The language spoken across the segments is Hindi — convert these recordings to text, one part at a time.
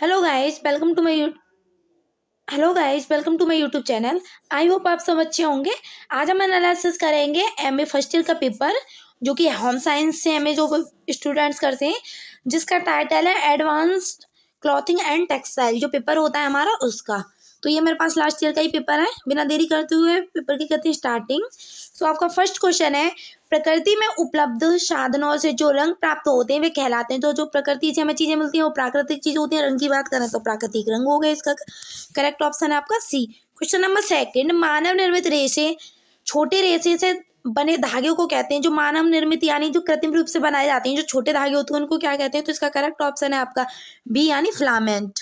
Hello guys welcome to my YouTube channel. I hope आप सब अच्छे होंगे। आज हम एनालिसिस करेंगे एमए फर्स्ट ईयर का पेपर जो कि होम साइंस से एमए जो स्टूडेंट्स करते हैं, जिसका टाइटल है एडवांस्ड क्लॉथिंग एंड टेक्सटाइल। जो पेपर होता है हमारा उसका, तो ये मेरे पास लास्ट ईयर का ही पेपर है। बिना देरी करते हुए पेपर की करते हैं स्टार्टिंग। तो आपका फर्स्ट क्वेश्चन है, प्रकृति में उपलब्ध साधनों से जो रंग प्राप्त होते हैं वे कहलाते हैं। तो जो प्रकृति से हमें चीजें मिलती हैं वो प्राकृतिक चीज होती है। रंग की बात करें तो प्राकृतिक रंग हो गए। इसका करेक्ट ऑप्शन है आपका सी। क्वेश्चन नंबर सेकंड, मानव निर्मित रेशे छोटे रेशे से बने धागे को कहते हैं। जो मानव निर्मित यानी जो कृत्रिम रूप से बनाए जाते हैं, जो छोटे धागे होते हैं उनको क्या कहते हैं? तो इसका करेक्ट ऑप्शन है आपका बी यानी फिलामेंट।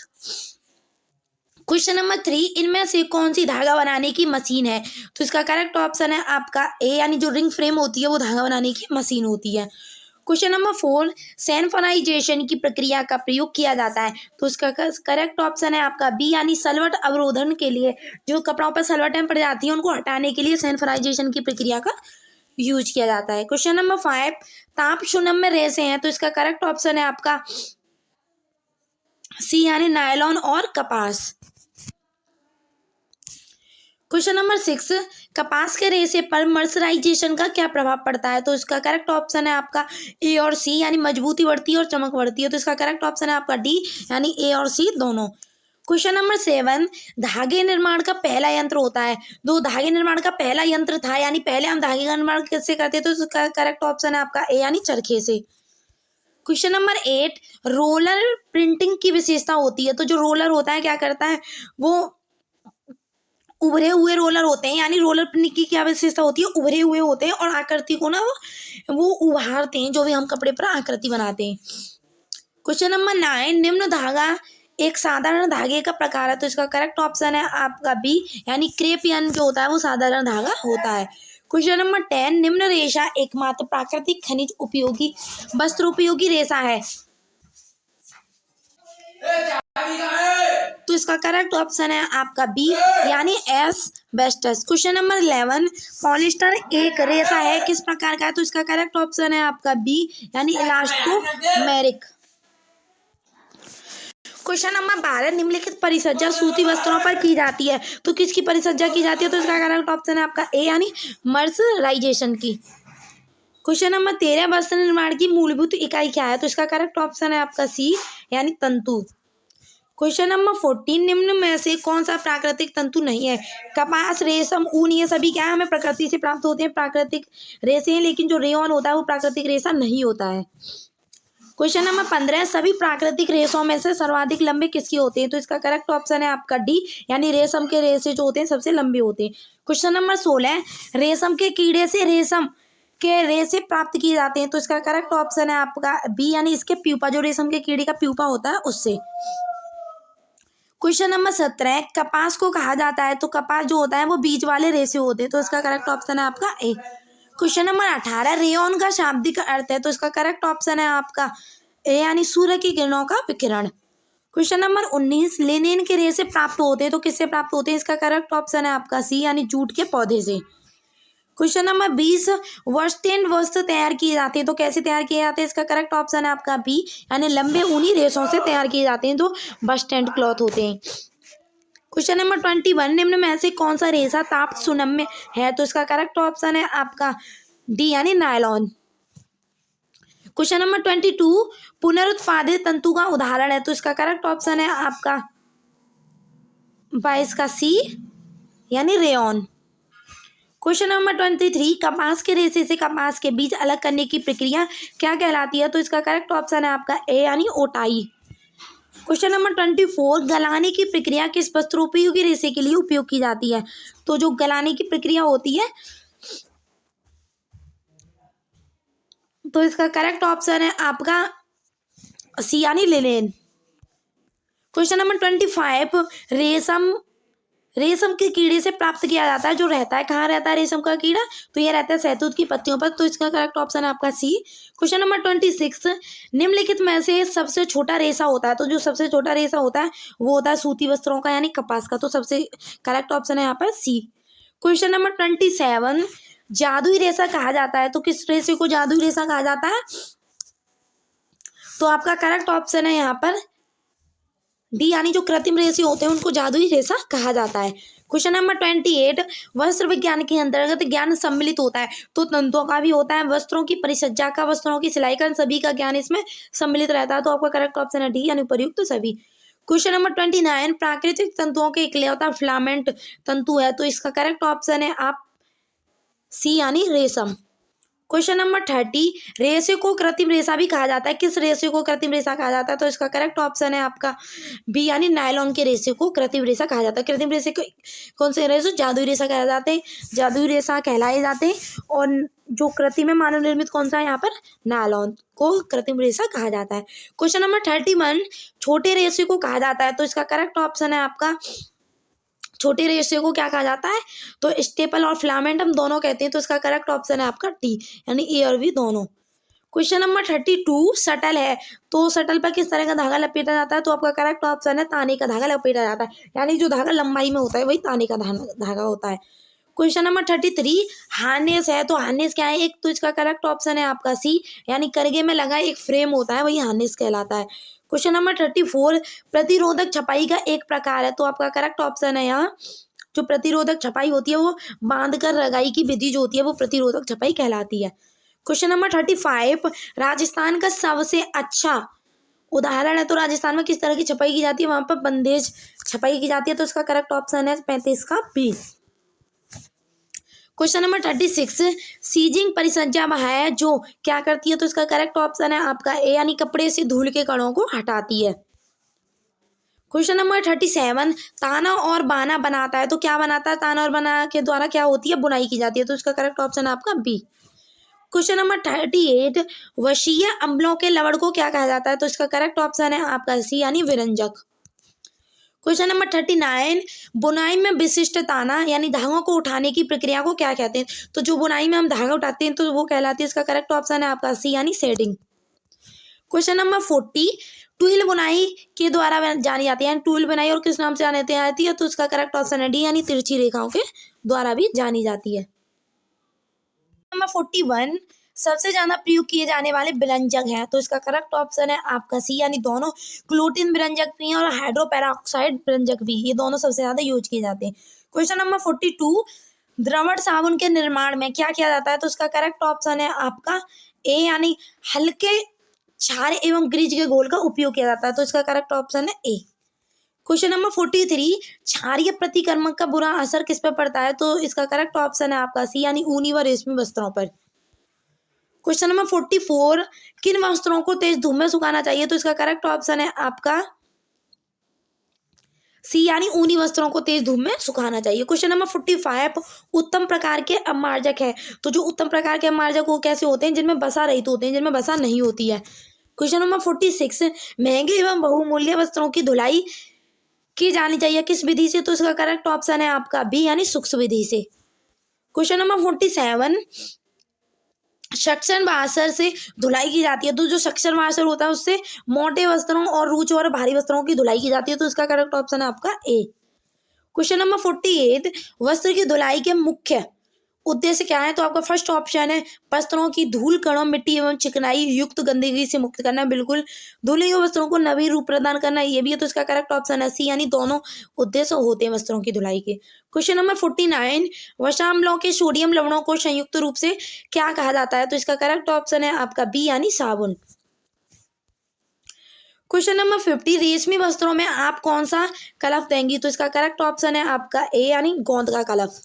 क्वेश्चन नंबर 3, इनमें से कौन सी धागा बनाने की मशीन है? तो इसका करेक्ट ऑप्शन है आपका ए यानी जो रिंग फ्रेम होती है वो धागा बनाने की मशीन होती है। क्वेश्चन नंबर 4, सैनिटाइजेशन की प्रक्रिया का प्रयोग किया जाता है। तो इसका करेक्ट ऑप्शन है आपका बी यानी सलवट अवरोधन के लिए। जो कपड़ों पर सलवटें पड़ जाती हैं उनको हटाने के लिए सैनिटाइजेशन की प्रक्रिया का यूज किया जाता है। क्वेश्चन नंबर 5, ताप शून्य में रेसे हैं। तो इसका करेक्ट ऑप्शन है आपका सी यानी नायलॉन और कपास। क्वेश्चन नंबर 6, कपास के रेशे पर मर्सराइजेशन का क्या प्रभाव पड़ता है? तो इसका करेक्ट ऑप्शन है आपका ए और सी यानी मजबूती बढ़ती है और चमक बढ़ती है। तो इसका करेक्ट ऑप्शन है आपका डी यानी ए और सी दोनों। क्वेश्चन नंबर 7, धागे निर्माण का पहला यंत्र होता है। दो धागे निर्माण का पहला यंत्र था यानी पहले हम धागे का निर्माण कैसे करते हैं? तो इसका करेक्ट ऑप्शन है आपका ए यानी चरखे से। क्वेश्चन नंबर 8, रोलर प्रिंटिंग की विशेषता होती है। तो जो रोलर होता है क्या करता है? वो उभरे हुए रोलर होते हैं, यानी रोलर प्रिंटिंग की क्या विशेषता होती है? उभरे हुए होते हैं और आकृति को ना वो उभारते हैं। जो भी हम कपड़े पर आकृति बनाते हैं। क्वेश्चन नंबर 9, निम्न धागा एक साधारण धागे का प्रकार है। तो इसका करेक्ट ऑप्शन है आपका बी यानी क्रेप यान जो होता है वो साधारण धागा होता है। क्वेश्चन नंबर 10, निम्न रेशा एकमात्र प्राकृतिक खनिज उपयोगी वस्त्र उपयोगी रेशा है। तो इसका करेक्ट ऑप्शन है आपका बी यानी एस्बेस्टस। क्वेश्चन नंबर 11, पॉलिस्टर एक रेशा है किस प्रकार का है? तो इसका करेक्ट ऑप्शन है आपका बी यानी इलास्टोमेरिक। क्वेश्चन नंबर 12, निम्नलिखित परिसज्जा सूती वस्त्रों पर की जाती है। तो किसकी परिसज्जा की जाती है? तो इसका करेक्ट ऑप्शन है आपका ए यानी मर्सराइजेशन की। क्वेश्चन नंबर 13, वस्त्र निर्माण की मूलभूत इकाई क्या है? तो इसका करेक्ट ऑप्शन है आपका सी यानी तंतु। क्वेश्चन नंबर 14, निम्न में से कौन सा प्राकृतिक तंतु नहीं है? कपास, रेशम, ऊन ये सभी क्या है? हमें प्रकृति से प्राप्त होते हैं, प्राकृतिक रेशे हैं। लेकिन जो रेयॉन होता है वो प्राकृतिक रेशा नहीं होता है। क्वेश्चन नंबर 15, सभी प्राकृतिक रेशों में से सर्वाधिक लंबे किसके होते हैं? तो इसका करेक्ट ऑप्शन है आपका डी यानी रेशम के रेशे जो होते हैं सबसे लंबे होते हैं। क्वेश्चन नंबर 16, रेशम के कीड़े से रेशम के रेशे प्राप्त किए जाते हैं। तो इसका करेक्ट ऑप्शन है आपका बी यानी इसके प्यूपा, जो रेशम के कीड़े का प्यूपा होता है उससे। क्वेश्चन नंबर 17, कपास को कहा जाता है। तो कपास जो होता है वो बीज वाले रेशे होते हैं। तो इसका करेक्ट ऑप्शन है आपका ए। क्वेश्चन नंबर 18, रेयॉन का शाब्दिक अर्थ है। तो इसका करेक्ट ऑप्शन है आपका ए यानी सूर्य की किरणों का विकिरण। क्वेश्चन नंबर 19, लिनेन के रेशे प्राप्त होते हैं। तो किससे प्राप्त होते हैं? इसका करेक्ट ऑप्शन है आपका सी यानी जूट के पौधे से। क्वेश्चन नंबर 20, वस्टेन वस्त्र तैयार किए जाते हैं। तो कैसे तैयार किए जाते हैं? इसका करेक्ट ऑप्शन है आपका बी यानी लंबे ऊनी रेशों से तैयार किए जाते हैं जो बस्टेंट क्लॉथ होते हैं। क्वेश्चन नंबर 21, निम्न में से कौन सा रेशा ताप सुनम्य है? तो इसका करेक्ट ऑप्शन है आपका डी यानी नायलॉन। क्वेश्चन नंबर 22, पुनरुत्पादित तंतु का उदाहरण है। तो इसका करेक्ट ऑप्शन है आपका 22 का सी यानी रेयॉन। क्वेश्चन नंबर 23, कपास के रेशे से कपास के बीज अलग करने की प्रक्रिया क्या कहलाती है? तो इसका करेक्ट ऑप्शन है आपका ए यानी ओटाई। क्वेश्चन नंबर 24, गलाने की प्रक्रिया किस वस्त्रोपयोगी रेशे के लिए उपयोग की जाती है? तो जो गलाने की प्रक्रिया होती है तो इसका करेक्ट ऑप्शन है आपका सी यानी लिनेन। क्वेश्चन नंबर 25, रेशम के कीड़े से प्राप्त किया जाता है। जो रहता है कहाँ रहता है रेशम का कीड़ा? तो ये रहता है शहतूत की पत्तियों पर। तो इसका करेक्ट ऑप्शन है आपका सी। क्वेश्चन नंबर 26, निम्नलिखित में से सबसे छोटा रेशा होता है। तो जो सबसे छोटा रेशा होता है वो होता है सूती वस्त्रों का यानी कपास का। तो सबसे करेक्ट ऑप्शन है यहाँ पर सी। क्वेश्चन नंबर 27, जादुई रेशा कहा जाता है। तो किस रेशे को जादुई रेशा कहा जाता है? तो आपका करेक्ट ऑप्शन है यहाँ पर डी यानी जो कृत्रिम रेशे होते हैं उनको जादुई रेशा कहा जाता है। क्वेश्चन नंबर 28, वस्त्र विज्ञान के अंतर्गत ज्ञान सम्मिलित होता है, तो तंतुओं का भी होता है, वस्त्रों की परिसज्जा का, वस्त्रों की सिलाई का, सभी का ज्ञान इसमें सम्मिलित रहता है। तो आपका करेक्ट ऑप्शन है डी यानी उपयुक्त सभी। क्वेश्चन नंबर 29, प्राकृतिक तंतुओं के इकलौता फिलामेंट तंतु है, तो इसका करेक्ट ऑप्शन है आप सी यानी रेशम। क्वेश्चन नंबर 30, रेशे को कृत्रिम रेशा भी कहा जाता है, किस रेशे को कृत्रिम रेशा कहा जाता है, तो इसका करेक्ट ऑप्शन है आपका बी यानी नायलॉन के रेशे को कृत्रिम रेशा कहा जाता है। कृत्रिम रेशे को कौन से रेशे, जादुई रेशा कहा जाते हैं, जादुई रेशा कहलाए जाते हैं। और जो कृत्रिम है मानव निर्मित कौन सा है यहाँ पर, नायलॉन को कृत्रिम रेशा कहा जाता है। क्वेश्चन नंबर 31, छोटे रेशे को कहा जाता है, तो इसका करेक्ट ऑप्शन है आपका छोटे रेशे को क्या कहा जाता है, तो स्टेपल और फिलामेंट हम दोनों कहते हैं, तो इसका करेक्ट ऑप्शन है आपका डी यानी ए और बी दोनों। क्वेश्चन नंबर 32, शटल है, तो शटल पर किस तरह का धागा लपेटा जाता है, तो आपका करेक्ट ऑप्शन है ताने का धागा लपेटा जाता है, यानी जो धागा लंबाई में होता है वही ताने का धागा होता है। क्वेश्चन नंबर 33, हार्नेस है, तो हार्नेस क्या है एक, तो इसका करेक्ट ऑप्शन है आपका सी यानी करगे में लगा एक फ्रेम होता है वही हार्नेस कहलाता है। क्वेश्चन नंबर 34, प्रतिरोधक छपाई का एक प्रकार है, तो आपका करेक्ट ऑप्शन है यहाँ जो प्रतिरोधक छपाई होती है वो बांधकर रगाई की विधि जो होती है वो प्रतिरोधक छपाई कहलाती है। क्वेश्चन नंबर 35, राजस्थान का सबसे अच्छा उदाहरण है, तो राजस्थान में किस तरह की छपाई की जाती है, वहां पर बंदेज छपाई की जाती है, तो इसका करेक्ट ऑप्शन है 35 का बी। क्वेश्चन नंबर 36, सीजिंग परिसंख्या वह है जो क्या करती है, तो इसका करेक्ट ऑप्शन है आपका ए यानी कपड़े से धूल के कणों को हटाती है। क्वेश्चन नंबर 37, ताना और बाना बनाता है, तो क्या बनाता है, ताना और बाना के द्वारा क्या होती है, बुनाई की जाती है, तो इसका करेक्ट ऑप्शन है आपका बी। क्वेश्चन नंबर 38, वशीय अम्लों के लवण को क्या कहा जाता है, तो इसका करेक्ट ऑप्शन है आपका सी यानी विरंजक। क्वेश्चन नंबर 39, बुनाई में विशिष्ट ताना यानी धागों को उठाने की प्रक्रिया को क्या कहते हैं, तो जो बुनाई में हम धागा उठाते हैं तो वो कहलाती है, इसका करेक्ट ऑप्शन है आपका सी यानी शेडिंग। क्वेश्चन नंबर 40, टूल बुनाई के द्वारा जानी जाती है, टूल बुनाई और किस नाम से जाती है, तो इसका करेक्ट ऑप्शन है डी यानी तिरछी रेखाओं के द्वारा भी जानी जाती है। नंबर 41, सबसे ज्यादा प्रयोग किए जाने वाले व्यंजक हैं, तो इसका करेक्ट ऑप्शन है आपका सी यानी दोनों, क्लोटिन व्यंजक भी हैं और हाइड्रोपेरोक्साइड व्यंजक भी, ये दोनों सबसे ज्यादा यूज किए जाते हैं। क्वेश्चन नंबर 42, द्रवण साबुन के निर्माण में क्या किया जाता है, तो इसका करेक्ट ऑप्शन है आपका ए यानी हल्के क्षार एवं ग्रीज के घोल का उपयोग किया जाता है, तो इसका करेक्ट ऑप्शन है ए। क्वेश्चन नंबर 43, क्षारीय प्रतिकर्मक का बुरा असर किस पर पड़ता है, तो इसका करेक्ट ऑप्शन है आपका सी यानी ऊनी व रेशमी वस्त्रों पर। क्वेश्चन नंबर 44, किन वस्त्रों को तेज धूप में सुखाना चाहिए, तो इसका करेक्ट ऑप्शन है आपका सी यानी ऊनी वस्त्रों को तेज धूप में सुखाना चाहिए। क्वेश्चन नंबर 45, उत्तम प्रकार के अपमार्जक है, तो जो उत्तम प्रकार के अपमार्जक वो कैसे होते हैं, जिनमें वसा रहित होते हैं, जिनमें वसा नहीं होती है। क्वेश्चन नंबर 46, महंगे एवं बहुमूल्य वस्त्रों की धुलाई की जानी चाहिए किस विधि से, तो इसका करेक्ट ऑप्शन है आपका बी यानी सूक्ष्म विधि से। क्वेश्चन नंबर 47, सक्शन वाशर से धुलाई की जाती है, तो जो सक्शन वाशर होता है उससे मोटे वस्त्रों और रूच और भारी वस्त्रों की धुलाई की जाती है, तो इसका करेक्ट ऑप्शन है आपका ए। क्वेश्चन नंबर 48, वस्त्र की धुलाई के मुख्य उद्देश्य क्या है, तो आपका फर्स्ट ऑप्शन है वस्त्रों की धूल कणों मिट्टी एवं चिकनाई युक्त गंदगी से मुक्त करना, बिल्कुल धुले हुए वस्त्रों को नवीन रूप प्रदान करना, ये भी है, तो इसका करेक्ट ऑप्शन है सी यानी दोनों उद्देश्य होते हैं वस्त्रों की धुलाई के। क्वेश्चन नंबर 49, वसाम्लों के सोडियम लवणों को संयुक्त रूप से क्या कहा जाता है, तो इसका करेक्ट ऑप्शन है आपका बी यानी साबुन। क्वेश्चन नंबर 50, रेशमी वस्त्रों में आप कौन सा कलफ देंगी, तो इसका करेक्ट ऑप्शन है आपका ए यानी गोंद का कलफ।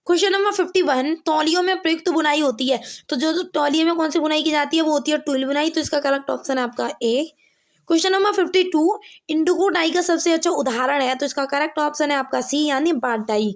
क्वेश्चन नंबर 51, तौलियों में प्रयुक्त बुनाई होती है, तो जो तौलिए में कौन सी बुनाई की जाती है वो होती है टूल बुनाई, तो इसका करेक्ट ऑप्शन है आपका ए। क्वेश्चन नंबर 52, इंडिगो डाई का सबसे अच्छा उदाहरण है, तो इसका करेक्ट ऑप्शन है आपका सी यानी बाट डाई।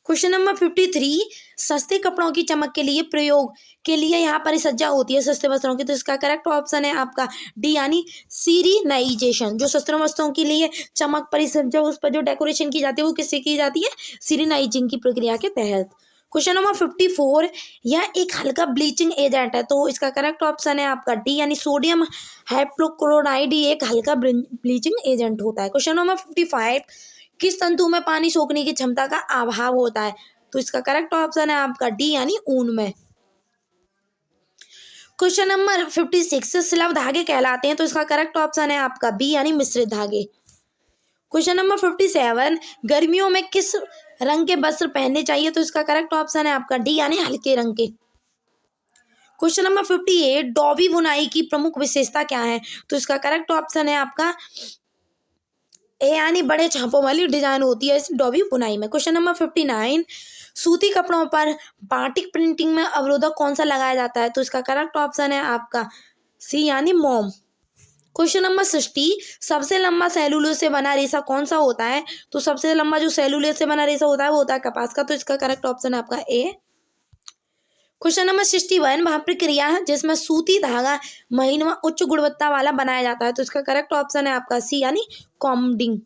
क्वेश्चन नंबर 53, सस्ते कपड़ों की चमक के लिए प्रयोग के लिए यहाँ परिसज्जा होती है सस्ते वस्त्रों की, तो इसका करेक्ट ऑप्शन है आपका डी यानी सीरीनाइजेशन। जो सस्ते वस्त्रों के लिए चमक परिसज्जा उस पर जो डेकोरेशन की जाती है वो किससे की जाती है, सीरीनाइजिंग की प्रक्रिया के तहत। क्वेश्चन नंबर 54, यह एक हल्का ब्लीचिंग एजेंट है, तो इसका करेक्ट ऑप्शन है आपका डी यानी सोडियम हाइपोक्लोराइड एक हल्का ब्लीचिंग एजेंट होता है। क्वेश्चन नंबर 55, किस तंतु में पानी सोखने की क्षमता का अभाव होता है, तो इसका करेक्ट ऑप्शन है आपका डी यानी ऊन में। क्वेश्चन नंबर 56, सिलव धागे कहलाते हैं, तो इसका करेक्ट ऑप्शन है आपका बी यानी मिश्रित धागे। क्वेश्चन नंबर 57, गर्मियों में किस रंग के वस्त्र पहनने चाहिए, तो इसका करेक्ट ऑप्शन है आपका डी यानी हल्के रंग के। क्वेश्चन नंबर 58, डॉबी बुनाई की प्रमुख विशेषता क्या है, तो इसका करेक्ट ऑप्शन है आपका ए यानी बड़े छापों वाली डिजाइन होती है इस डॉबी बुनाई में। क्वेश्चन नंबर 59, सूती कपड़ों पर बाटिक प्रिंटिंग में अवरोधक कौन सा लगाया जाता है, तो इसका करेक्ट ऑप्शन है आपका सी यानी मोम। क्वेश्चन नंबर 60, सबसे लंबा सेलुलोज से बना रेशा कौन सा होता है, तो सबसे लंबा जो सेलुलोज से बना रेशा होता है वो होता है कपास का, तो इसका करेक्ट ऑप्शन है आपका ए। क्वेश्चन नंबर 61, वह प्रक्रिया है जिसमें सूती धागा महीन व उच्च गुणवत्ता वाला बनाया जाता है, तो इसका करेक्ट ऑप्शन है आपका सी यानी कॉम्बिंग।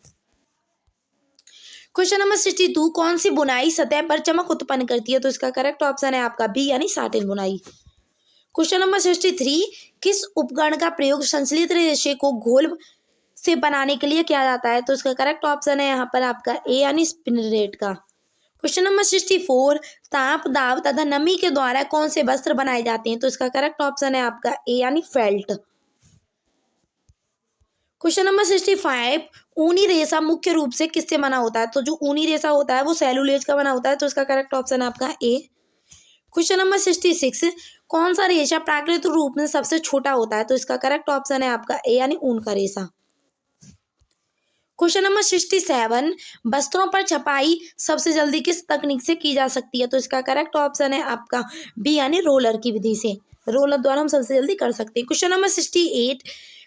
क्वेश्चन नंबर 62, कौन सी बुनाई सतह पर चमक उत्पन्न करती है, तो इसका करेक्ट ऑप्शन है आपका बी यानी साटिन बुनाई। क्वेश्चन नंबर 63, किस उपकरण का प्रयोग संश्लेषित रेशे को घोल से बनाने के लिए किया जाता है, तो इसका करेक्ट ऑप्शन है यहाँ पर आपका ए यानी स्पिनरेट का। क्वेश्चन नंबर 64, ताप दाब तथा नमी के द्वारा कौन से वस्त्र बनाए जाते हैं, तो इसका करेक्ट ऑप्शन है आपका ए यानी फेल्ट। क्वेश्चन नंबर 65, ऊनी रेशा मुख्य रूप से किससे बना होता है, तो जो ऊनी रेशा होता है वो सेलुलोज का बना होता है, तो इसका करेक्ट ऑप्शन है आपका ए। क्वेश्चन नंबर 66, कौन सा रेशा प्राकृतिक रूप में सबसे छोटा होता है, तो इसका करेक्ट ऑप्शन है आपका ए यानी ऊन का रेशा। क्वेश्चन नंबर 67, वस्त्रों पर छपाई सबसे जल्दी किस तकनीक से की जा सकती है, तो इसका करेक्ट ऑप्शन है आपका बी यानी रोलर की विधि से। रोलर द्वारा हम सबसे जल्दी कर सकते हैं। क्वेश्चन नंबर 68,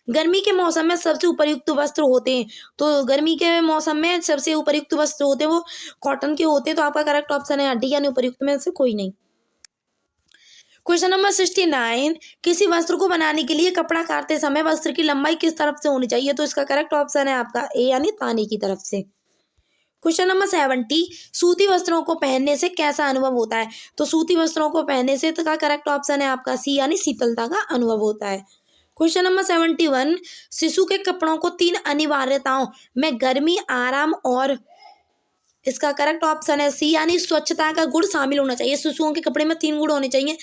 गर्मी के मौसम में सबसे उपयुक्त वस्त्र होते हैं, तो गर्मी के मौसम में सबसे उपयुक्त वस्त्र होते हैं वो कॉटन के होते हैं, तो आपका करेक्ट ऑप्शन है डी यानी उपयुक्त में से कोई नहीं। क्वेश्चन नंबर 69, किसी वस्त्र को बनाने के लिए कपड़ा काटते समय वस्त्र की लंबाई किस तरफ से होनी चाहिए, तो इसका करेक्ट ऑप्शन है आपका ए यानी ताने की तरफ से। क्वेश्चन नंबर 70, सूती वस्त्रों को पहनने से कैसा अनुभव होता है, तो सूती वस्त्रों को पहनने से का करेक्ट ऑप्शन है आपका सी यानी शीतलता का अनुभव होता है। क्वेश्चन नंबर 71, शिशु के कपड़ों को 3 अनिवार्यताओं में गर्मी, आराम और इसका करेक्ट ऑप्शन है सी यानी स्वच्छता का गुण शामिल होना चाहिए। शिशुओं के कपड़े में 3 गुण होने चाहिए,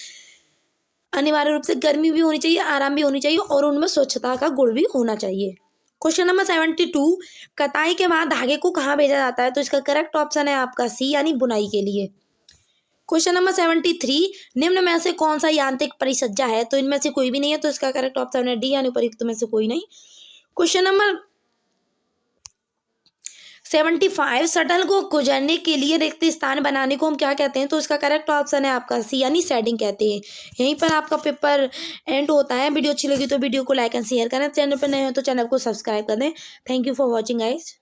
अनिवार्य रूप से गर्मी भी होनी चाहिए, आराम भी होनी चाहिए और उनमें स्वच्छता का गुण भी होना चाहिए। क्वेश्चन नंबर 72, कताई के बाद धागे को कहाँ भेजा जाता है, तो इसका करेक्ट ऑप्शन है आपका सी यानी बुनाई के लिए। क्वेश्चन नंबर 73, निम्न में से कौन सा यांत्रिक परिसज्जा है, तो इनमें से कोई भी नहीं है, तो इसका करेक्ट ऑप्शन है डी यानी उपयुक्त में से कोई नहीं। क्वेश्चन नंबर 75, शटल को गुजरने के लिए रिक्त स्थान बनाने को हम क्या कहते हैं, तो इसका करेक्ट ऑप्शन है आपका सी यानी शेडिंग कहते हैं। यहीं पर आपका पेपर एंड होता है। वीडियो अच्छी लगी तो वीडियो को लाइक एंड शेयर करें, चैनल पर नए हो तो चैनल को सब्सक्राइब कर दें। Thank you for watching guys.